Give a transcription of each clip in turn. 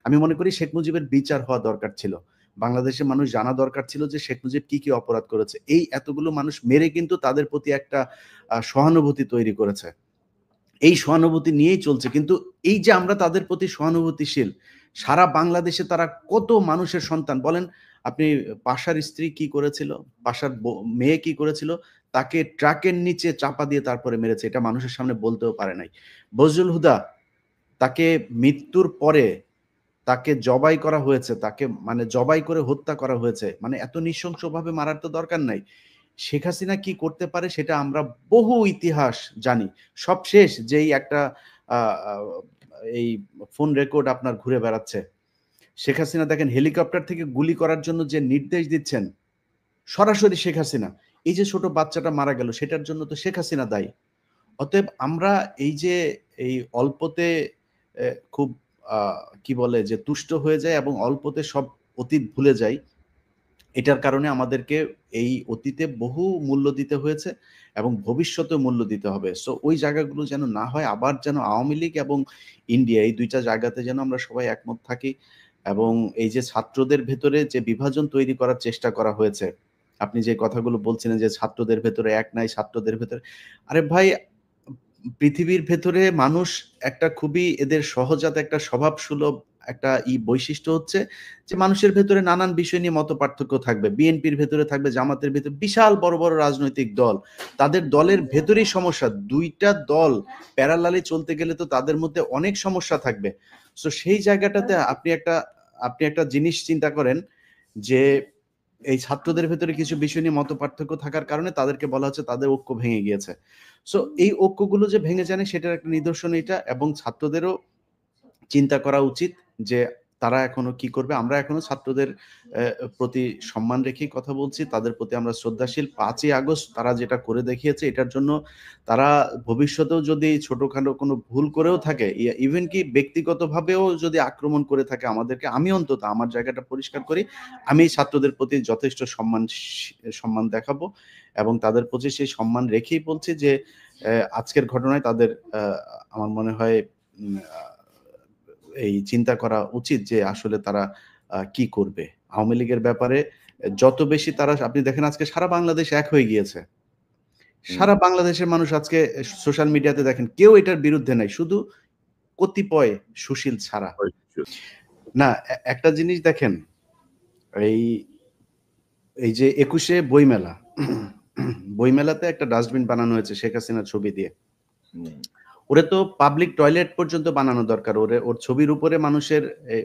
আমি মনে করি শেখ মুজিবের বিচার হওয়া দরকার ছিল। বাংলাদেশের মানুষ জানা দরকার ছিল যে শেখ মুজিব কি অপরাধ করেছে। এই এতগুলো মানুষ মেরে কিন্তু তাদের প্রতি একটা সহানুভূতি তৈরি করেছে। এই সহানুভূতি নিয়েই চলছে। কিন্তু এই যে আমরা তাদের প্রতি সহানুভূতিশীল, সারা বাংলাদেশে তারা কত মানুষের সন্তান বলেন, আপনি পাশার স্ত্রী কি করেছিল? পাশার মেয়ে কি করেছিল? তাকে ট্রাকের নিচে চাপা দিয়ে তারপরে মেরেছে। এটা মানুষের সামনে বলতেও পারে নাই। বজলুল হুদা, তাকে মৃত্যুর পরে তাকে জবাই করা হয়েছে, তাকে মানে জবাই করে হত্যা করা হয়েছে। মানে এত নৃশংসভাবে মারার তো দরকার নাই। শেখ হাসিনা কি করতে পারে সেটা আমরা বহু ইতিহাস জানি। সবশেষ যেই একটা এই ফোন রেকর্ড আপনার ঘুরে বেড়াচ্ছে, শেখ হাসিনা দেখেন হেলিকপ্টার থেকে গুলি করার জন্য যে নির্দেশ দিচ্ছেন, সরাসরি শেখ হাসিনা। এই যে ছোট বাচ্চাটা মারা গেল, সেটার জন্য তো শেখ হাসিনা দায়ী। অতএব আমরা এই যে এই অল্পতে খুব কি বলে যে তুষ্ট হয়ে যায় এবং অল্পতে সব অতীত ভুলে যাই, এটার কারণে আমাদেরকে এই অতীতে বহু মূল্য দিতে হয়েছে এবং ভবিষ্যতেও মূল্য দিতে হবে। সো ওই জায়গাগুলো যেন না হয়, আবার যেন আওয়ামী লীগ এবং ইন্ডিয়া এই দুইটা জায়গাতে যেন আমরা সবাই একমত থাকি। এবং এই যে ছাত্রদের ভেতরে যে বিভাজন তৈরি করার চেষ্টা করা হয়েছে, আপনি যে কথাগুলো বলছিলেন যে ছাত্রদের ভেতরে এক নাই, ছাত্রদের ভেতরে, আরে ভাই, পৃথিবীর ভেতরে মানুষ একটা খুবই এদের সহজাত একটা স্বভাবসুলভ একটা বৈশিষ্ট্য হচ্ছে যে মানুষের ভেতরে নানান বিষয় নিয়ে মত পার্থক্য থাকবে। বিএনপির ভেতরে থাকবে, জামাতের ভেতরে বিশাল বড় বড় রাজনৈতিক দল, তাদের দলের ভেতরেই সমস্যা। দুইটা দল প্যারালালি চলতে গেলে তো তাদের মধ্যে অনেক সমস্যা থাকবে। সো সেই জায়গাটাতে আপনি একটা জিনিস চিন্তা করেন যে এই ছাত্রদের ভেতরে কিছু বিষয় নিয়ে মত পার্থক্য থাকার কারণে তাদেরকে বলা হচ্ছে তাদের ঐক্য ভেঙে গিয়েছে। সো এই ঐক্যগুলো যে ভেঙে যায় সেটার একটা নিদর্শন এটা। এবং ছাত্রদেরও চিন্তা করা উচিত যে তারা এখনো কি করবে। আমরা এখনো ছাত্রদের প্রতি সম্মান রেখেই কথা বলছি, তাদের প্রতি আমরা শ্রদ্ধাশীল। 5ই আগস্ট তারা যেটা করে দেখিয়েছে, এটার জন্য তারা ভবিষ্যতেও যদি ছোটখাটো কোনো ভুল করেও থাকে, ইভেন কি ব্যক্তিগতভাবেও যদি আক্রমণ করে থাকে আমাদেরকে, আমি অন্তত আমার জায়গাটা পরিষ্কার করি, আমি ছাত্রদের প্রতি যথেষ্ট সম্মান দেখাবো এবং তাদের প্রতি সেই সম্মান রেখেই বলছি যে আজকের ঘটনায় তাদের আমার মনে হয় এই চিন্তা করা উচিত যে আসলে তারা কি করবে। আওয়ামী লীগের ব্যাপারে যত বেশি তারা, আপনি দেখেন আজকে সারা বাংলাদেশ এক হয়ে গিয়েছে। সারা বাংলাদেশের মানুষ আজকে সোশ্যাল মিডিয়াতে দেখেন কেউ এটার বিরুদ্ধে নাই, শুধু কতিপয় সুশীল ছাড়া। না, একটা জিনিস দেখেন, এই যে 21শে বইমেলা, বইমেলাতে একটা ডাস্টবিন বানানো হয়েছে শেখ হাসিনার ছবি দিয়ে। ওরে তো পাবলিক টয়লেট পর্যন্ত বানানো দরকার। ওর ছবির উপরে মানুষের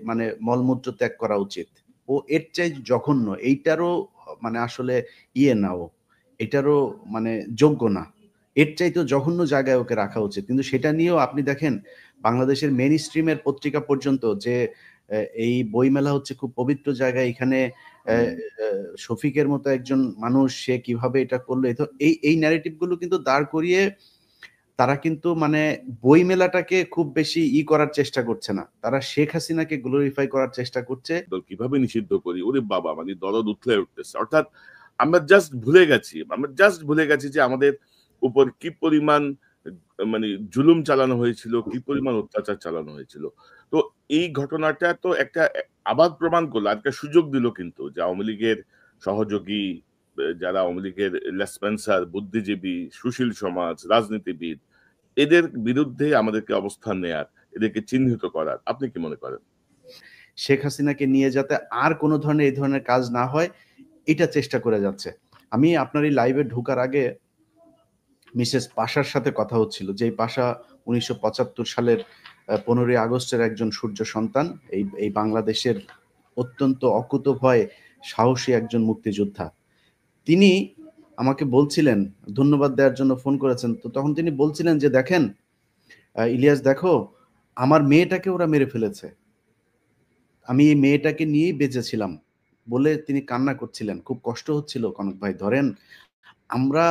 মানে মলমূত্র ত্যাগ করা উচিত। ও এর চাই জঘন্য, এইটারও মানে আসলে না, ও এটারও মানে যোগ্য না। এর চাইতেও জঘন্য জায়গায় ওকে রাখা উচিত। কিন্তু সেটা নিয়েও আপনি দেখেন বাংলাদেশের মেইন স্ট্রিমের পত্রিকা পর্যন্ত যে এই বইমেলা হচ্ছে খুব পবিত্র জায়গায়, এখানে শফিকের মতো একজন মানুষ সে কিভাবে এটা করলো, এই ন্যারেটিভ গুলো কিন্তু দাঁড় করিয়ে তারা কিন্তু মানে বই মেলাটাকে খুব বেশি করার চেষ্টা করছে না, তারা শেখ হাসিনাকে গ্লোরিফাই করার চেষ্টা করছে। কিভাবে নিষিদ্ধ করি, ওরে বাবা, মানে দরদ উঠলে উঠতেছে। অর্থাৎ আমরা জাস্ট ভুলে গেছি যে আমাদের উপর কি পরিমাণ মানে জুলুম চালানো হয়েছিল, কি পরিমাণ অত্যাচার চালানো হয়েছিল। তো এই ঘটনাটা তো একটা আবার প্রমাণ করলো, একটা সুযোগ দিল কিন্তু যে আওয়ামী লীগের সহযোগী যারা আওয়ামী লীগের লেসপেন্সার, বুদ্ধিজীবী, সুশীল সমাজ, রাজনীতিবিদ, এদের বিরুদ্ধে আমাদেরকে অবস্থান নেয়ার, এদেরকে চিহ্নিত করার। আপনি কি মনে করেন? শেখ হাসিনাকে নিয়ে যাতে আর কোনো ধরনের এই ধরনের কাজ না হয়, এটা চেষ্টা করে যাচ্ছে। আমি আপনার এই লাইভে ঢোকার আগে মিসেস পাশার সাথে কথা হচ্ছিল, যে পাশা 1975 সালের 15ই আগস্টের একজন সূর্য সন্তান, এই বাংলাদেশের অত্যন্ত অকুতোভয় সাহসী একজন মুক্তিযোদ্ধা। তিনি আমাকে বলছিলেন, ধন্যবাদ দেওয়ার জন্য ফোন করেছেন, তো তখন তিনি বলছিলেন যে দেখেন ইলিয়াস, দেখো আমার মেয়েটাকে ওরা মেরে ফেলেছে, আমি এই মেয়েটাকে নিয়েই বেঁচেছিলাম বলে তিনি কান্না করছিলেন। খুব কষ্ট হচ্ছিল কনক ভাই। ধরেন আমরা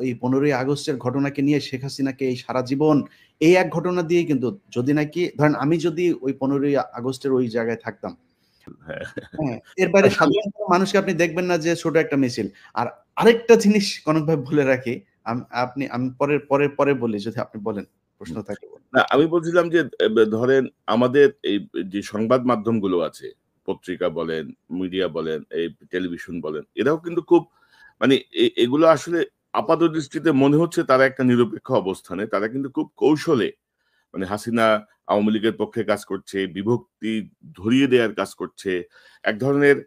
এই 15ই আগস্টের ঘটনাকে নিয়ে শেখ হাসিনাকে এই সারা জীবন এই এক ঘটনা দিয়েই, কিন্তু যদি নাকি ধরেন আমি যদি ওই 15ই আগস্টের ওই জায়গায় থাকতাম, হ্যাঁ, এর বাইরে সাধারণত মানুষকে আপনি দেখবেন না যে ছোট একটা মিছিল। আর আরেকটা জিনিস কনক ভাই বলে রাখি, আমি পরে বলি, যদি আপনি বলেন। প্রশ্ন থাকে। না, আমি বলছিলাম যে ধরেন আমাদের এই যে সংবাদ মাধ্যমগুলো আছে, পত্রিকা বলেন, মিডিয়া বলেন, এই টেলিভিশন বলেন, এরাও কিন্তু খুব মানে এগুলো আসলে আপাতদৃষ্টিতে মনে হচ্ছে তারা একটা নিরপেক্ষ অবস্থানে। তারা কিন্তু খুব কৌশলে মানে হাসিনা আওয়ামী লীগের পক্ষে কাজ করছে, বিভক্তি ধরিয়ে দেওয়ার কাজ করছে। এক ধরনের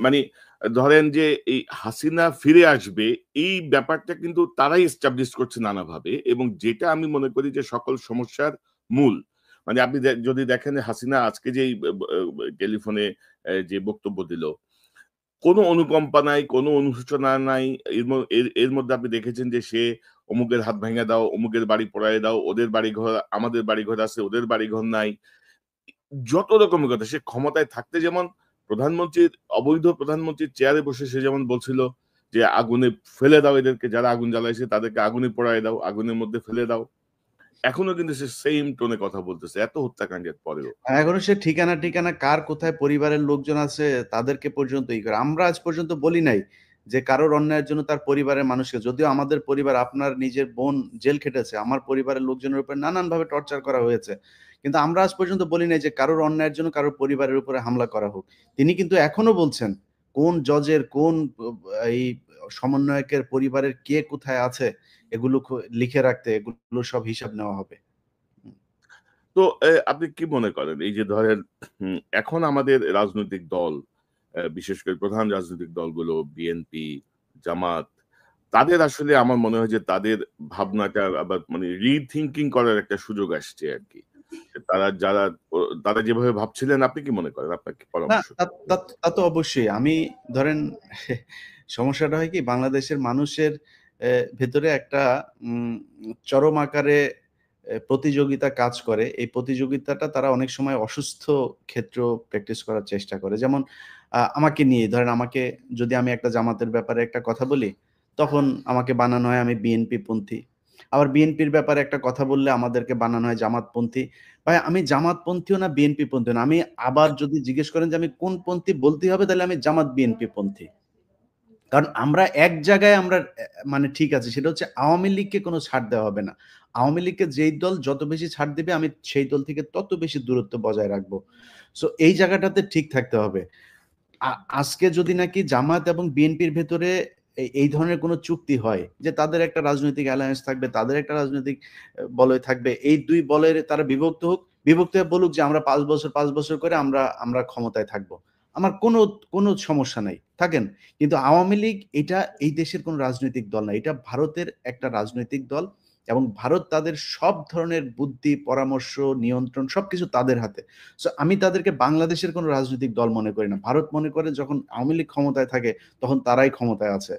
মানে ধরেন যে এই হাসিনা ফিরে আসবে এই ব্যাপারটা কিন্তু তারাই এস্টাবলিশ করছে নানাভাবে এবং যেটা আমি মনে করি যে সকল সমস্যার মূল। মানে আপনি যদি দেখেন হাসিনা আজকে যেই টেলিফোনে যে বক্তব্য দিল কোনো অনুকম্পা নাই, কোনো অনুশোচনা নাই। এর মধ্যে আপনি দেখেছেন যে সে অমুকের হাত ভেঙে দাও, অমুকের বাড়ি পোড়ায় দাও, ওদের বাড়িঘর আমাদের বাড়িঘর আছে, ওদের বাড়িঘর নাই। যত রকমের কথা সে ক্ষমতায় থাকতে যেমন প্রধানমন্ত্রীর অবৈধ প্রধানমন্ত্রীর চেয়ারে বসে সে যেমন বলছিল যে আগুনে ফেলে দাও এদেরকে, যারা আগুন জ্বালাইছে তাদেরকে আগুনে পোড়ায় দাও, আগুনের মধ্যে ফেলে দাও। এখনো কিন্তু সে সেইম টোনে কথা বলতেছে এত হত্যাকাণ্ডের পরেও। এখনো সে ঠিকানা ঠিকানা কার কোথায় পরিবারের লোকজন আছে তাদেরকে পর্যন্ত ই করে। আমরা আজ পর্যন্ত বলি নাই যে কারোর অন্যায়ের জন্য তার পরিবারের মানুষকে, যদিও আমাদের পরিবার, আপনার নিজের বোন জেল খেটেছে, আমার পরিবারের লোকজনের উপর নানানভাবে টর্চার করা হয়েছে, কিন্তু আমরা আজ পর্যন্ত বলি নাই যে কারোর অন্যায়ের জন্য কারোর পরিবারের উপরে হামলা করা হোক। তিনি কিন্তু এখনো বলছেন কোন জজের কোন এই সমন্বয়কের পরিবারের কে কোথায় আছে এগুলো লিখে রাখতে, এগুলো সব হিসাব নেওয়া হবে। তো আপনি কি মনে করেন এই যে ধরেন এখন আমাদের রাজনৈতিক দল বিশেষ করে প্রধান রাজনৈতিক দলগুলো বিএনপি, জামাত তাদের আসলে আমার মনে হয় যে তাদের ভাবনাটা আবার মানে রিথিংকিং করার একটা সুযোগ আসছে আরকি। তারা যেভাবে ভাবছিলেন আপনি কি মনে করেন? আপনার কি না, পরামর্শ? তা তো অবশ্যই। আমি ধরেন সমস্যাটা হয় কি, বাংলাদেশের মানুষের ভেতরে একটা উম চরম আকারে প্রতিযোগিতা কাজ করে। এই প্রতিযোগিতাটা তারা অনেক সময় অসুস্থ ক্ষেত্রেও প্র্যাকটিস করার চেষ্টা করে। যেমন আমাকে নিয়ে ধরেন, যদি আমি একটা জামাতের ব্যাপারে একটা কথা বলি, তখন আমাকে বানানো হয় আমি বিএনপি পন্থী। আবার বিএনপির ব্যাপারে একটা কথা বললে আমাদেরকে বানানো হয় জামাতপন্থী। ভাই, আমি জামাতপন্থীও না, বিএনপি পন্থীও না। আমি আবার যদি জিজ্ঞেস করেন যে আমি কোন পন্থী বলতেই হবে, তাহলে আমি জামাত বিএনপি পন্থী। কারণ আমরা এক জায়গায় আমরা মানে ঠিক আছে, সেটা হচ্ছে আওয়ামী লীগকে কোনো ছাড় দেওয়া হবে না। আওয়ামী লীগকে যেই দল যত বেশি ছাড় দেবে, আমি সেই দল থেকে তত বেশি দূরত্ব বজায় রাখবো। সো এই জায়গাটাতে ঠিক থাকতে হবে। আ আজকে যদি নাকি জামাত এবং বিএনপির ভেতরে এই ধরনের কোনো চুক্তি হয় যে তাদের একটা রাজনৈতিক অ্যালায়েন্স থাকবে, তাদের একটা রাজনৈতিক বলয় থাকবে। এই ২ বলয়ের তারা বিভক্ত হোক। বিভক্ত হয়ে বলুক যে আমরা ৫ বছর করে আমরা ক্ষমতায় থাকবো। আমার কোনো সমস্যা নাই। থাকেন। কিন্তু আওয়ামী লীগ এটা এই দেশের কোনো রাজনৈতিক দল না। এটা ভারতের একটা রাজনৈতিক দল এবং ভারত তাদের সব ধরনের বুদ্ধি, পরামর্শ, নিয়ন্ত্রণ সবকিছু তাদের হাতে। সো আমি তাদেরকে বাংলাদেশের কোনো রাজনৈতিক দল মনে করি না। ভারত মনে করে যখন আওয়ামী লীগ ক্ষমতায় থাকে তখন তারাই ক্ষমতায় আছে।